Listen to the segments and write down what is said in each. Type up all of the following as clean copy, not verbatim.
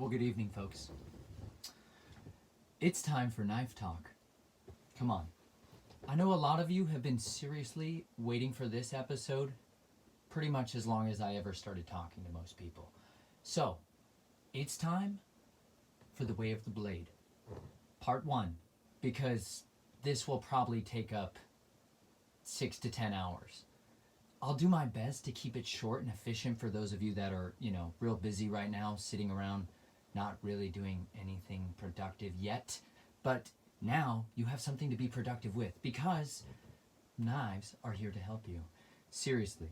Well, good evening, folks. It's time for knife talk. Come on. I know a lot of you have been seriously waiting for this episode pretty much as long as I ever started talking to most people. So, it's time for The Way of the Blade, Part 1, because this will probably take up 6 to 10 hours. I'll do my best to keep it short and efficient for those of you that are, real busy right now, sitting around, not really doing anything productive yet. But now you have something to be productive with because knives are here to help you. Seriously.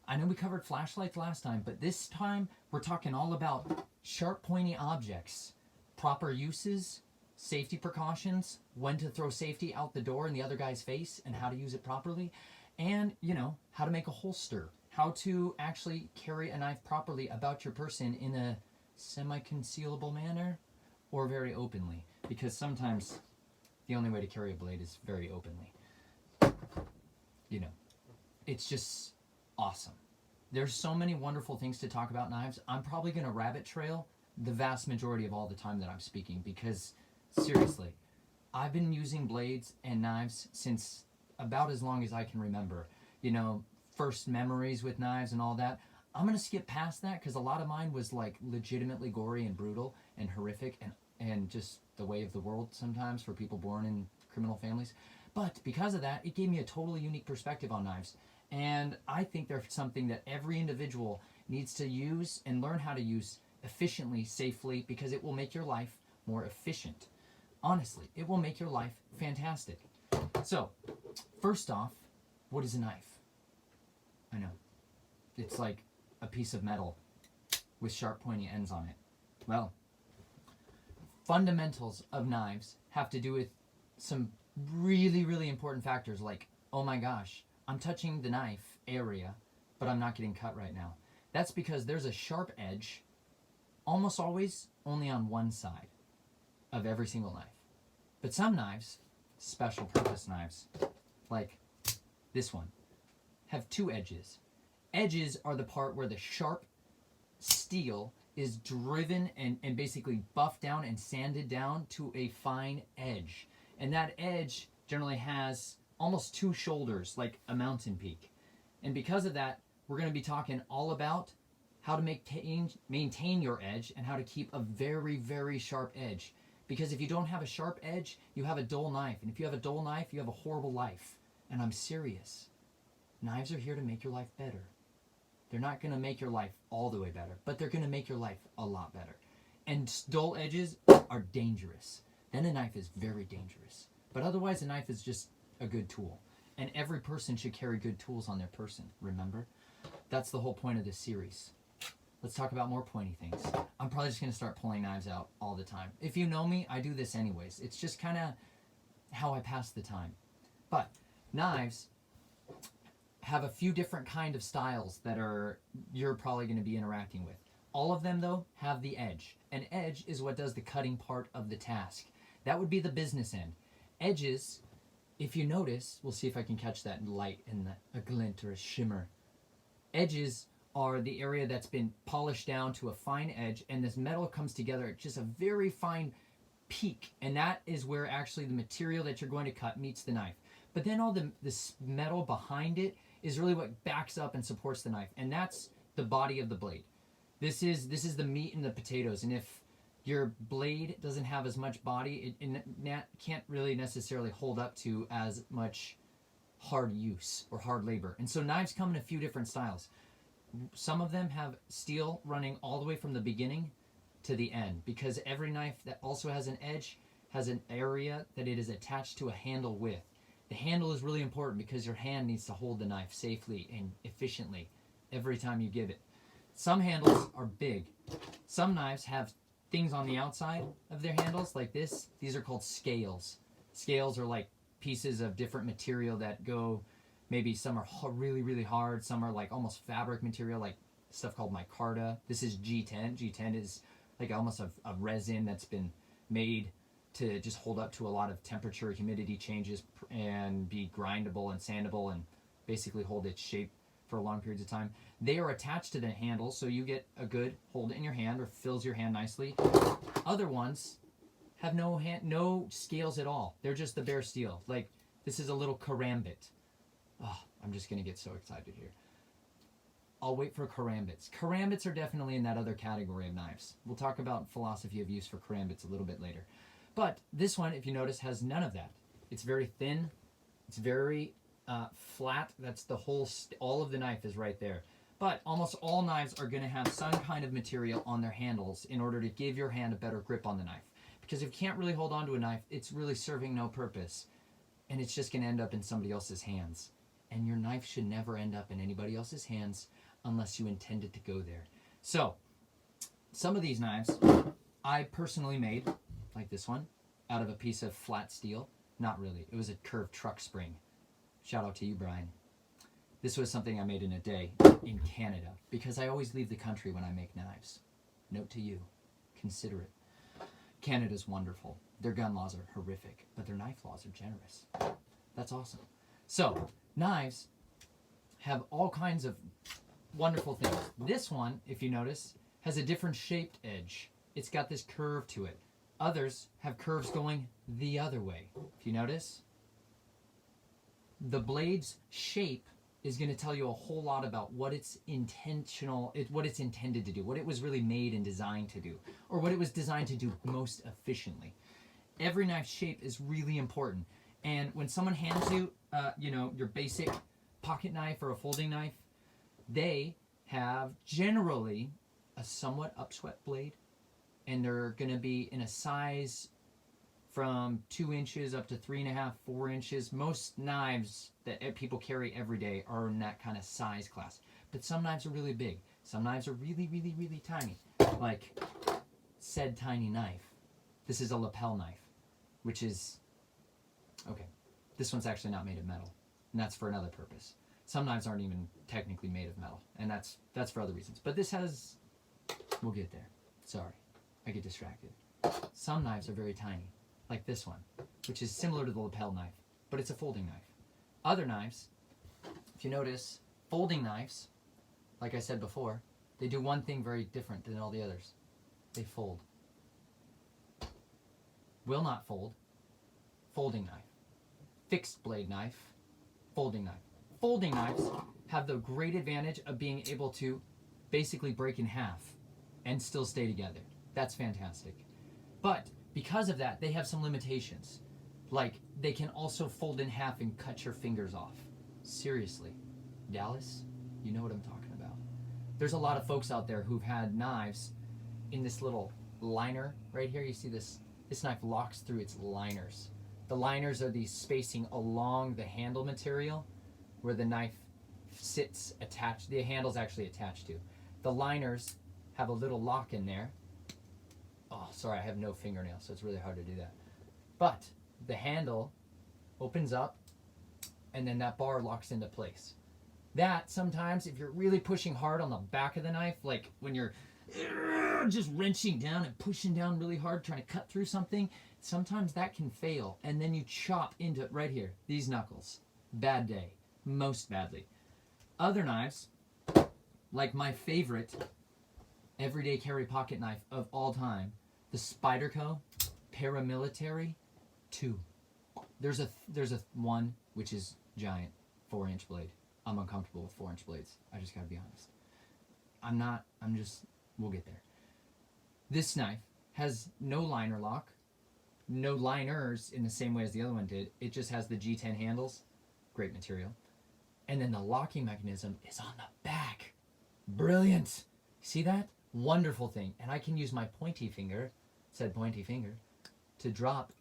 I know we covered flashlights last time, but this time we're talking all about sharp, pointy objects, proper uses, safety precautions, when to throw safety out the door in the other guy's face and how to use it properly, and, how to make a holster, how to actually carry a knife properly about your person in a semi-concealable manner or very openly, because sometimes the only way to carry a blade is very openly. It's just awesome. There's so many wonderful things to talk about knives. I'm probably going to rabbit trail the vast majority of all the time that I'm speaking because, seriously, I've been using blades and knives since about as long as I can remember. First memories with knives and all that. I'm going to skip past that because a lot of mine was like legitimately gory and brutal and horrific and just the way of the world sometimes for people born in criminal families. But because of that, it gave me a totally unique perspective on knives. And I think they're something that every individual needs to use and learn how to use efficiently, safely, because it will make your life more efficient. Honestly, it will make your life fantastic. So, first off, what is a knife? I know. It's like a piece of metal with sharp pointy ends on it. Well, fundamentals of knives have to do with some really, really important factors like, oh my gosh, I'm touching the knife area, but I'm not getting cut right now. That's because there's a sharp edge almost always only on one side of every single knife. But some knives, special purpose knives, like this one, have two edges. Edges are the part where the sharp steel is driven and basically buffed down and sanded down to a fine edge. And that edge generally has almost two shoulders, like a mountain peak. And because of that, we're going to be talking all about how to maintain your edge and how to keep a very, very sharp edge. Because if you don't have a sharp edge, you have a dull knife. And if you have a dull knife, you have a horrible life. And I'm serious. Knives are here to make your life better. They're not going to make your life all the way better, but they're going to make your life a lot better. And dull edges are dangerous. Then a knife is very dangerous. But otherwise, a knife is just a good tool. And every person should carry good tools on their person, remember? That's the whole point of this series. Let's talk about more pointy things. I'm probably just going to start pulling knives out all the time. If you know me, I do this anyways. It's just kind of how I pass the time. But knives have a few different kind of styles that you're probably going to be interacting with. All of them, though, have the edge. An edge is what does the cutting part of the task. That would be the business end. Edges, if you notice, we'll see if I can catch that light in a glint or a shimmer. Edges are the area that's been polished down to a fine edge, and this metal comes together at just a very fine peak, and that is where actually the material that you're going to cut meets the knife. But then all this metal behind it is really what backs up and supports the knife, and that's the body of the blade. This is the meat and the potatoes, and if your blade doesn't have as much body, it can't really necessarily hold up to as much hard use or hard labor. And so knives come in a few different styles. Some of them have steel running all the way from the beginning to the end, because every knife that also has an edge has an area that it is attached to a handle with. The handle is really important because your hand needs to hold the knife safely and efficiently every time you give it. Some handles are big. Some knives have things on the outside of their handles like this. These are called scales. Scales are like pieces of different material that go, maybe some are really, really hard. Some are like almost fabric material, like stuff called micarta. This is G10. G10 is like almost a resin that's been made to just hold up to a lot of temperature, humidity changes, and be grindable and sandable and basically hold its shape for long periods of time. They are attached to the handle, so you get a good hold in your hand or fills your hand nicely. Other ones have no scales at all. They're just the bare steel. Like, this is a little karambit. Oh, I'm just going to get so excited here. I'll wait for karambits. Karambits are definitely in that other category of knives. We'll talk about philosophy of use for karambits a little bit later. But this one, if you notice, has none of that. It's very thin. It's very flat. That's the whole, all of the knife is right there. But almost all knives are going to have some kind of material on their handles in order to give your hand a better grip on the knife. Because if you can't really hold on to a knife, it's really serving no purpose. And it's just going to end up in somebody else's hands. And your knife should never end up in anybody else's hands unless you intended to go there. So, some of these knives I personally made, like this one, out of a piece of flat steel. Not really. It was a curved truck spring. Shout out to you, Brian. This was something I made in a day in Canada because I always leave the country when I make knives. Note to you, consider it. Canada's wonderful. Their gun laws are horrific, but their knife laws are generous. That's awesome. So, knives have all kinds of wonderful things. This one, if you notice, has a different shaped edge. It's got this curve to it. Others have curves going the other way. If you notice, the blade's shape is going to tell you a whole lot about what it's what it's intended to do, what it was really made and designed to do, or what it was designed to do most efficiently. Every knife shape is really important. And when someone hands you, your basic pocket knife or a folding knife, they have generally a somewhat upswept blade, and they're going to be in a size from 2 inches up to 3.5, 4 inches. Most knives that people carry every day are in that kind of size class. But some knives are really big. Some knives are really, really, really tiny. Like said tiny knife. This is a lapel knife, which is, okay, this one's actually not made of metal. And that's for another purpose. Some knives aren't even technically made of metal. And that's for other reasons. But this has, we'll get there. Sorry, I get distracted. Some knives are very tiny. Like this one, which is similar to the lapel knife, but it's a folding knife. Other knives, if you notice, folding knives, like I said before, they do one thing very different than all the others. They fold. Will not fold, folding knife. Fixed blade knife, folding knife. Folding knives have the great advantage of being able to basically break in half and still stay together. That's fantastic. But because of that, they have some limitations. Like, they can also fold in half and cut your fingers off. Seriously. Dallas, you know what I'm talking about. There's a lot of folks out there who've had knives in this little liner right here. You see this? This knife locks through its liners. The liners are the spacing along the handle material where the knife sits attached. The handle's actually attached to. The liners have a little lock in there. Oh, sorry, I have no fingernails, so it's really hard to do that. But the handle opens up, and then that bar locks into place. That, sometimes, if you're really pushing hard on the back of the knife, like when you're just wrenching down and pushing down really hard, trying to cut through something, sometimes that can fail, and then you chop into, right here, these knuckles. Bad day. Most badly. Other knives, like my favorite everyday carry pocket knife of all time, the Spyderco Paramilitary 2. There's a one which is giant, 4-inch blade. I'm uncomfortable with 4-inch blades. I just gotta be honest. We'll get there. This knife has no liner lock, no liners in the same way as the other one did. It just has the G10 handles. Great material. And then the locking mechanism is on the back. Brilliant. See that? Wonderful thing. And I can use my pointy finger, to drop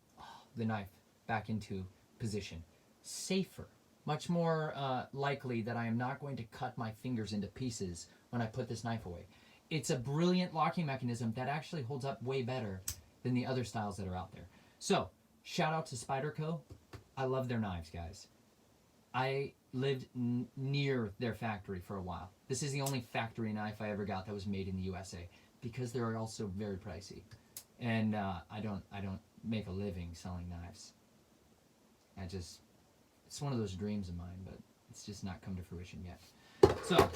the knife back into position. Safer. Much more likely that I am not going to cut my fingers into pieces when I put this knife away. It's a brilliant locking mechanism that actually holds up way better than the other styles that are out there. So, shout out to Spyderco. I love their knives, guys. I lived near their factory for a while. This is the only factory knife I ever got that was made in the USA because they're also very pricey. And I don't make a living selling knives. It's one of those dreams of mine, but it's just not come to fruition yet. So,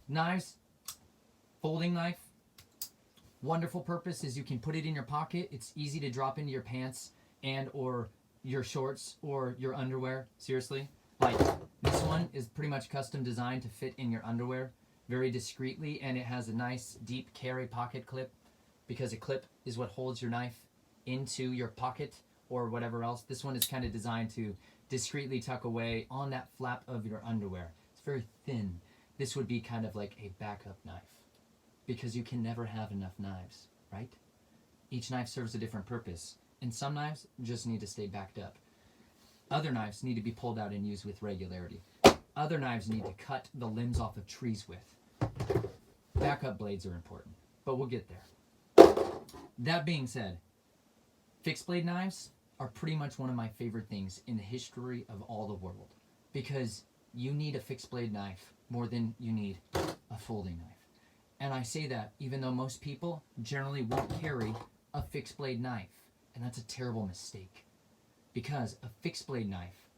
knives, folding knife, wonderful purpose is you can put it in your pocket. It's easy to drop into your pants and or your shorts or your underwear. Seriously, like this one is pretty much custom designed to fit in your underwear very discreetly, and it has a nice deep carry pocket clip because a clip is what holds your knife into your pocket or whatever else. This one is kind of designed to discreetly tuck away on that flap of your underwear. It's very thin. This would be kind of like a backup knife because you can never have enough knives, right? Each knife serves a different purpose, and some knives just need to stay backed up. Other knives need to be pulled out and used with regularity. Other knives need to cut the limbs off of trees with. Backup blades are important, but we'll get there. That being said, fixed blade knives are pretty much one of my favorite things in the history of all the world because you need a fixed blade knife more than you need a folding knife. And I say that even though most people generally won't carry a fixed blade knife, and that's a terrible mistake because a fixed blade knife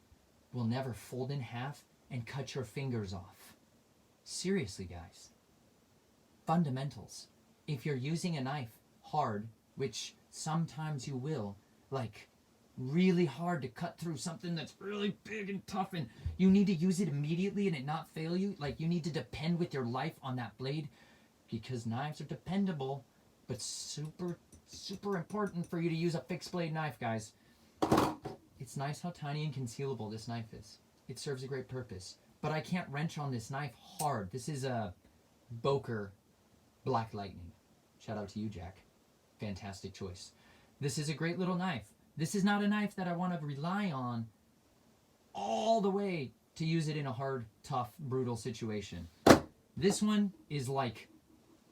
will never fold in half and cut your fingers off. Seriously, guys. Fundamentals. If you're using a knife hard, which sometimes you will, like really hard to cut through something that's really big and tough, and you need to use it immediately and it not fail you, like you need to depend with your life on that blade because knives are dependable, but super, super important for you to use a fixed blade knife, guys. It's nice how tiny and concealable this knife is. It serves a great purpose, but I can't wrench on this knife hard. This is a Boker Black Lightning. Shout out to you, Jack. Fantastic choice. This is a great little knife. This is not a knife that I want to rely on all the way to use it in a hard, tough, brutal situation. This one is like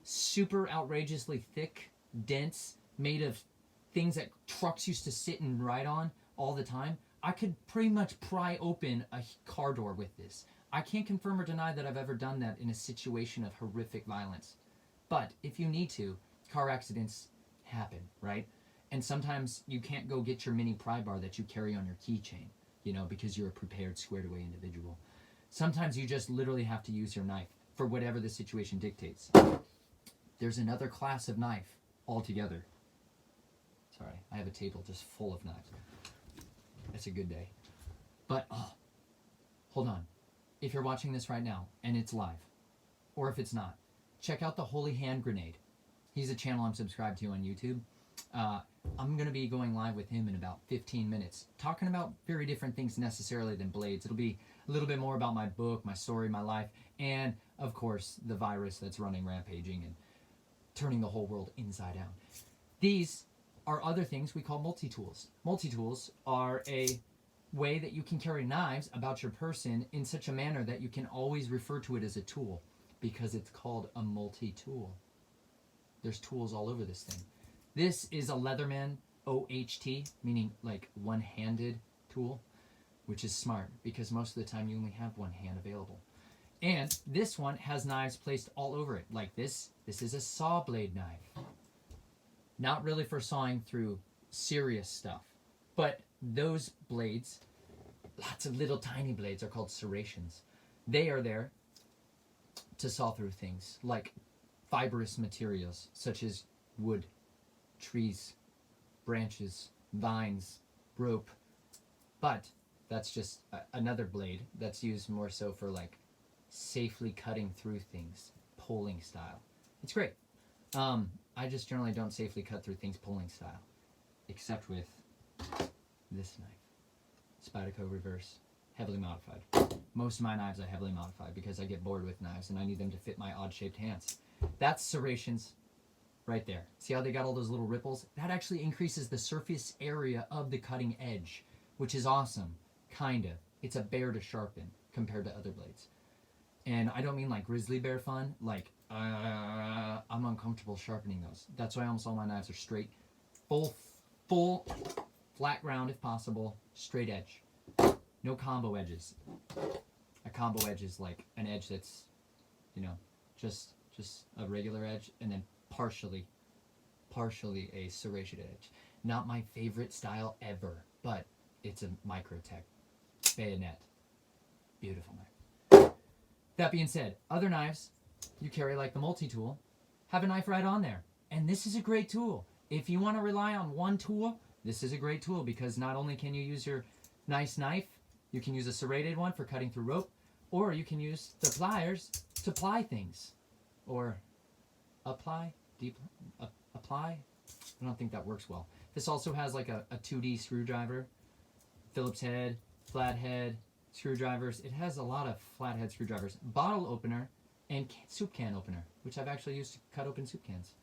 super outrageously thick, dense, made of things that trucks used to sit and ride on all the time. I could pretty much pry open a car door with this. I can't confirm or deny that I've ever done that in a situation of horrific violence. But if you need to, car accidents happen, right? And sometimes you can't go get your mini pry bar that you carry on your keychain, you know, because you're a prepared, squared away individual. Sometimes you just literally have to use your knife for whatever the situation dictates. There's another class of knife altogether. Sorry, I have a table just full of knives. It's a good day. But, hold on. If you're watching this right now and it's live, or if it's not, check out the Holy Hand Grenade. He's a channel I'm subscribed to on YouTube. I'm going to be going live with him in about 15 minutes, talking about very different things necessarily than blades. It'll be a little bit more about my book, my story, my life, and, of course, the virus that's running rampaging and turning the whole world inside out. These are other things we call multi-tools. Multi-tools are a way that you can carry knives about your person in such a manner that you can always refer to it as a tool because it's called a multi-tool. There's tools all over this thing. This is a Leatherman OHT, meaning like one-handed tool, which is smart because most of the time you only have one hand available. And this one has knives placed all over it, like this. This is a saw blade knife. Not really for sawing through serious stuff, but those blades, lots of little tiny blades, are called serrations. They are there to saw through things like fibrous materials such as wood, trees, branches, vines, rope. But that's just another blade that's used more so for like safely cutting through things, pulling style. It's great. I just generally don't safely cut through things pulling style, except with this knife. Spyderco Reverse, heavily modified. Most of my knives are heavily modified because I get bored with knives and I need them to fit my odd-shaped hands. That's serrations right there. See how they got all those little ripples? That actually increases the surface area of the cutting edge, which is awesome, kind of. It's a bear to sharpen compared to other blades. And I don't mean like grizzly bear fun, like I'm uncomfortable sharpening those. That's why almost all my knives are straight, full, flat ground if possible, straight edge. No combo edges. A combo edge is like an edge that's, you know, just a regular edge and then partially a serrated edge. Not my favorite style ever, but it's a Microtech bayonet. Beautiful knife. That being said, other knives you carry, like the multi-tool, have a knife right on there. And this is a great tool. If you want to rely on one tool, this is a great tool because not only can you use your nice knife, you can use a serrated one for cutting through rope, or you can use the pliers to ply things. Or apply. I don't think that works well. This also has like a 2D screwdriver, Phillips head, flathead, screwdrivers. It has a lot of flathead screwdrivers, bottle opener, and soup can opener, which I've actually used to cut open soup cans.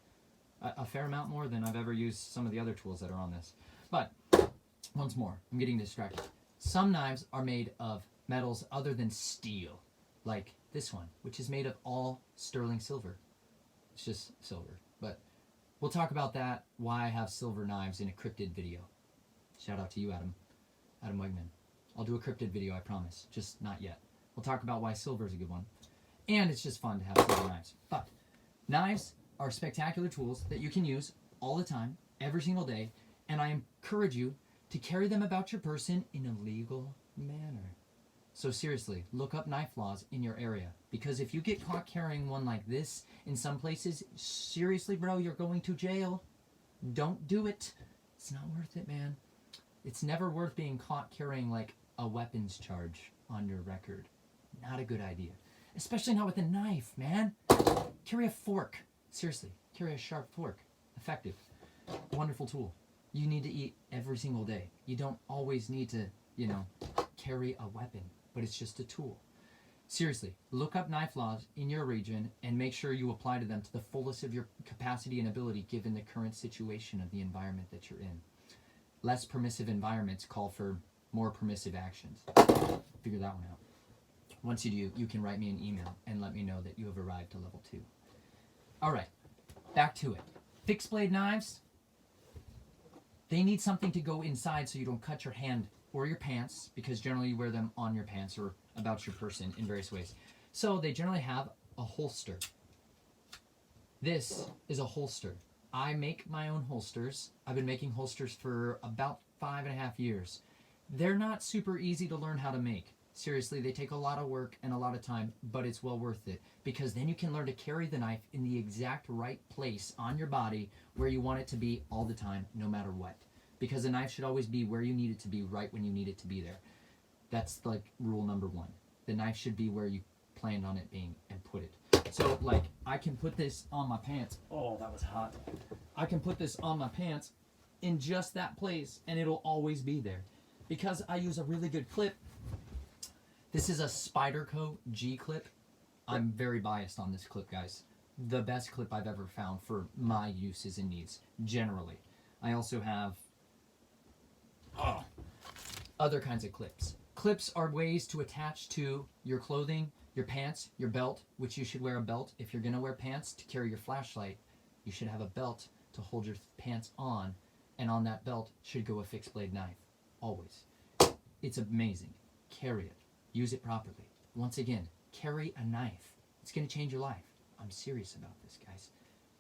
A fair amount more than I've ever used some of the other tools that are on this. But once more, I'm getting distracted. Some knives are made of metals other than steel, like this one, which is made of all sterling silver. It's just silver. But we'll talk about that, why I have silver knives, in a cryptid video. Shout out to you, Adam Wegman. I'll do a cryptid video, I promise. Just not yet. We'll talk about why silver is a good one. And it's just fun to have silver knives. But knives are spectacular tools that you can use all the time, every single day, and I encourage you to carry them about your person in a legal manner. So seriously, look up knife laws in your area, because if you get caught carrying one like this in some places, seriously, bro, you're going to jail. Don't do it. It's not worth it, man. It's never worth being caught carrying like a weapons charge on your record. Not a good idea. Especially not with a knife, man. Carry a fork. Seriously, carry a sharp fork. Effective. Wonderful tool. You need to eat every single day. You don't always need to, carry a weapon, but it's just a tool. Seriously, look up knife laws in your region and make sure you apply to them to the fullest of your capacity and ability given the current situation of the environment that you're in. Less permissive environments call for more permissive actions. Figure that one out. Once you do, you can write me an email and let me know that you have arrived to level 2. All right, back to it. Fixed blade knives, they need something to go inside so you don't cut your hand or your pants, because generally you wear them on your pants or about your person in various ways. So they generally have a holster. This is a holster. I make my own holsters. I've been making holsters for about 5.5 years. They're not super easy to learn how to make. Seriously, they take a lot of work and a lot of time, but it's well worth it, because then you can learn to carry the knife in the exact right place on your body where you want it to be all the time, no matter what. Because the knife should always be where you need it to be, right when you need it to be there. That's like rule number 1. The knife should be where you planned on it being and put it. So like I can put this on my pants. Oh, that was hot. I can put this on my pants in just that place and it'll always be there. Because I use a really good clip. This is a Spyderco G clip. I'm very biased on this clip, guys. The best clip I've ever found for my uses and needs, generally. I also have other kinds of clips. Clips are ways to attach to your clothing, your pants, your belt, which you should wear a belt. If you're going to wear pants to carry your flashlight, you should have a belt to hold your pants on, and on that belt should go a fixed blade knife. Always. It's amazing. Carry it. Use it properly. Once again, carry a knife. It's going to change your life. I'm serious about this, guys.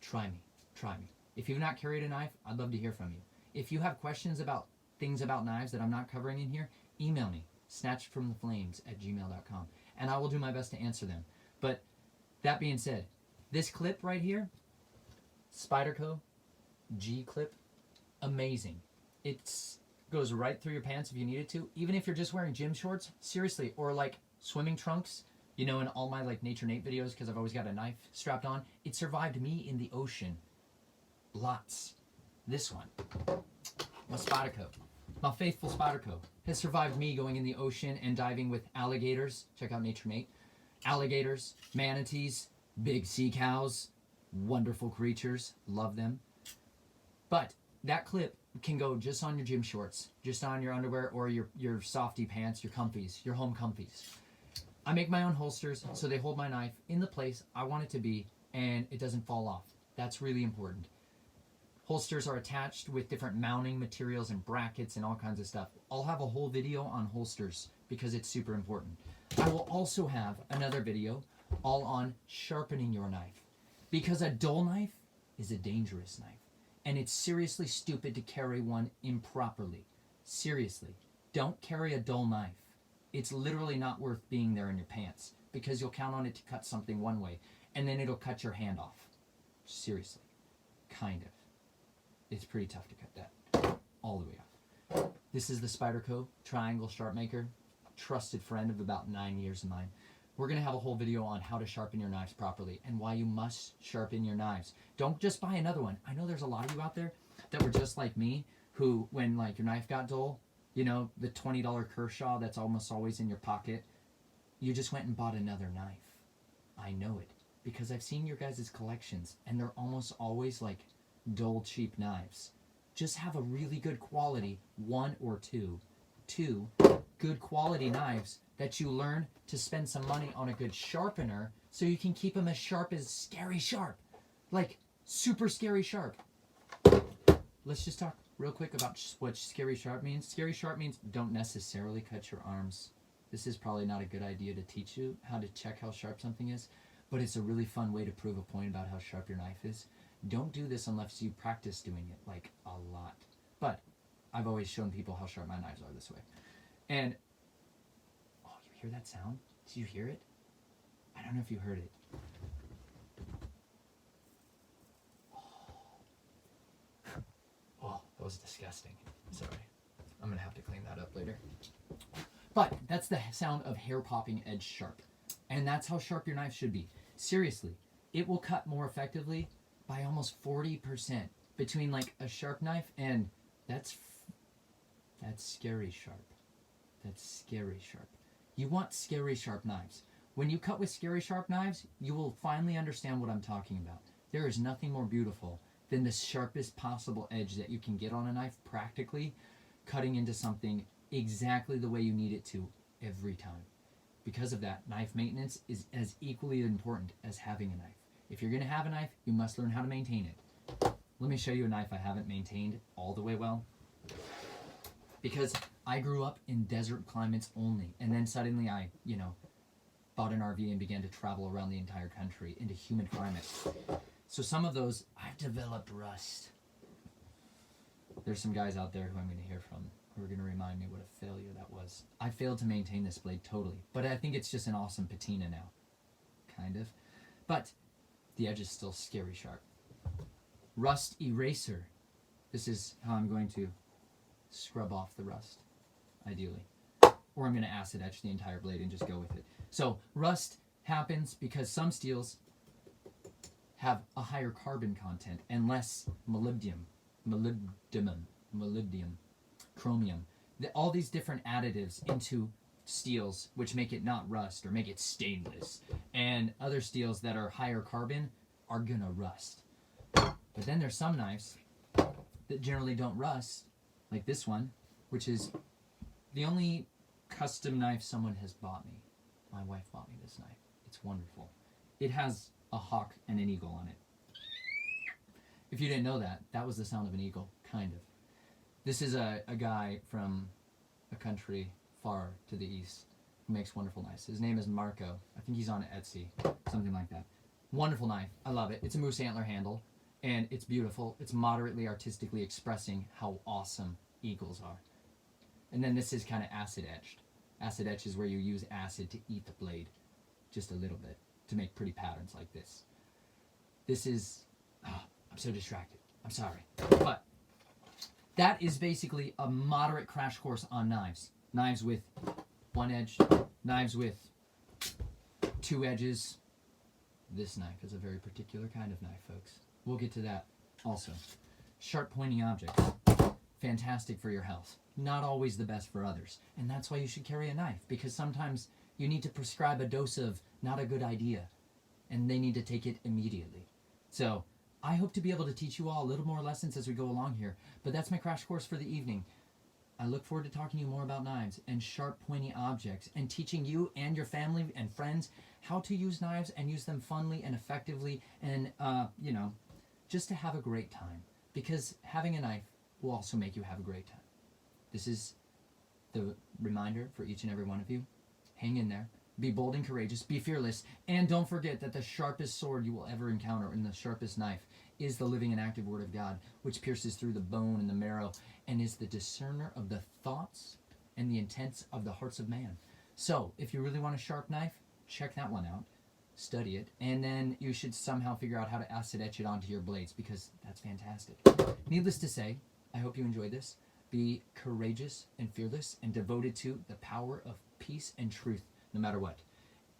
Try me. Try me. If you've not carried a knife, I'd love to hear from you. If you have questions about things about knives that I'm not covering in here, email me, snatchedfromtheflames@gmail.com, and I will do my best to answer them. But that being said, this clip right here, Spyderco G clip, amazing. It goes right through your pants if you need it to. Even if you're just wearing gym shorts, seriously, or like swimming trunks, in all my like Nature Nate videos, because I've always got a knife strapped on. It survived me in the ocean. Lots. This one, my Spyderco, my faithful Spyderco, has survived me going in the ocean and diving with alligators. Check out Nature Nate. Alligators, manatees, big sea cows, wonderful creatures. Love them. But that clip can go just on your gym shorts, just on your underwear, or your softy pants, your comfies, your home comfies. I make my own holsters so they hold my knife in the place I want it to be and it doesn't fall off. That's really important. Holsters are attached with different mounting materials and brackets and all kinds of stuff. I'll have a whole video on holsters because it's super important. I will also have another video all on sharpening your knife, because a dull knife is a dangerous knife. And it's seriously stupid to carry one improperly. Seriously, don't carry a dull knife. It's literally not worth being there in your pants. because you'll count on it to cut something one way, and then it'll cut your hand off. Seriously. Kind of. It's pretty tough to cut that all the way off. This is the Spyderco Triangle Sharp Maker, trusted friend of about 9 years of mine. We're going to have a whole video on how to sharpen your knives properly and why you must sharpen your knives. Don't just buy another one. I know there's a lot of you out there that were just like me, who, when like your knife got dull, you know, the $20 Kershaw that's almost always in your pocket, you just went and bought another knife. I know it because I've seen your guys' collections, and they're almost always like dull, cheap knives. Just have a really good quality, one or two good quality knives that you learn to spend some money on a good sharpener so you can keep them as sharp as scary sharp. Like super scary sharp. Let's just talk real quick about what scary sharp means. Scary sharp means don't necessarily cut your arms. This is probably not a good idea to teach you how to check how sharp something is, but it's a really fun way to prove a point about how sharp your knife is. Don't do this unless you practice doing it, like, a lot. But I've always shown people how sharp my knives are this way. And, oh, you hear that sound? Did you hear it? I don't know if you heard it. Oh, that was disgusting. Sorry. I'm going to have to clean that up later. But that's the sound of hair popping edge sharp. And that's how sharp your knife should be. Seriously, it will cut more effectively by almost 40% between like a sharp knife and that's scary sharp. That's scary sharp. You want scary sharp knives. When you cut with scary sharp knives, you will finally understand what I'm talking about. There is nothing more beautiful than the sharpest possible edge that you can get on a knife, practically cutting into something exactly the way you need it to every time. Because of that, knife maintenance is as equally important as having a knife. If you're going to have a knife, you must learn how to maintain it. Let me show you a knife I haven't maintained all the way well. Because I grew up in desert climates only, and then suddenly I, bought an RV and began to travel around the entire country into humid climates. So some of those, I've developed rust. There's some guys out there who I'm going to hear from who are going to remind me what a failure that was. I failed to maintain this blade totally, but I think it's just an awesome patina now. Kind of. But the edge is still scary sharp. Rust eraser. This is how I'm going to scrub off the rust, ideally. Or I'm going to acid etch the entire blade and just go with it. So rust happens because some steels have a higher carbon content and less molybdenum, chromium. All these different additives into steels which make it not rust or make it stainless. And other steels that are higher carbon are going to rust. But then there's some knives that generally don't rust, like this one, which is the only custom knife someone has bought me. My wife bought me this knife. It's wonderful. It has a hawk and an eagle on it. If you didn't know that, that was the sound of an eagle, kind of. This is a guy from a country far to the east who makes wonderful knives. His name is Marco. I think he's on Etsy, something like that. Wonderful knife. I love it. It's a moose antler handle, and it's beautiful. It's moderately artistically expressing how awesome eagles are. And then this is kind of acid etched. Acid etch is where you use acid to eat the blade just a little bit to make pretty patterns like this. This is... Oh, I'm so distracted. I'm sorry. But that is basically a moderate crash course on knives. Knives with one edge, knives with two edges. This knife is a very particular kind of knife, folks. We'll get to that also. Sharp pointing objects. Fantastic for your health. Not always the best for others. And that's why you should carry a knife, because sometimes you need to prescribe a dose of not a good idea, and they need to take it immediately. So I hope to be able to teach you all a little more lessons as we go along here, but that's my crash course for the evening. I look forward to talking to you more about knives and sharp, pointy objects, and teaching you and your family and friends how to use knives and use them funly and effectively, and, just to have a great time. Because having a knife will also make you have a great time. This is the reminder for each and every one of you. Hang in there. Be bold and courageous. Be fearless. And don't forget that the sharpest sword you will ever encounter, and the sharpest knife, is the living and active Word of God, which pierces through the bone and the marrow and is the discerner of the thoughts and the intents of the hearts of man. So, if you really want a sharp knife, check that one out, study it, and then you should somehow figure out how to acid etch it onto your blades, because that's fantastic. Needless to say, I hope you enjoyed this. Be courageous and fearless and devoted to the power of peace and truth, no matter what.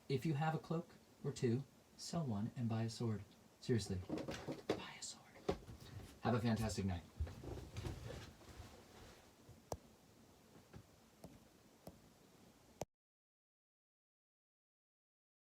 If you have a cloak or two, sell one and buy a sword. Seriously, buy a sword. Have a fantastic night.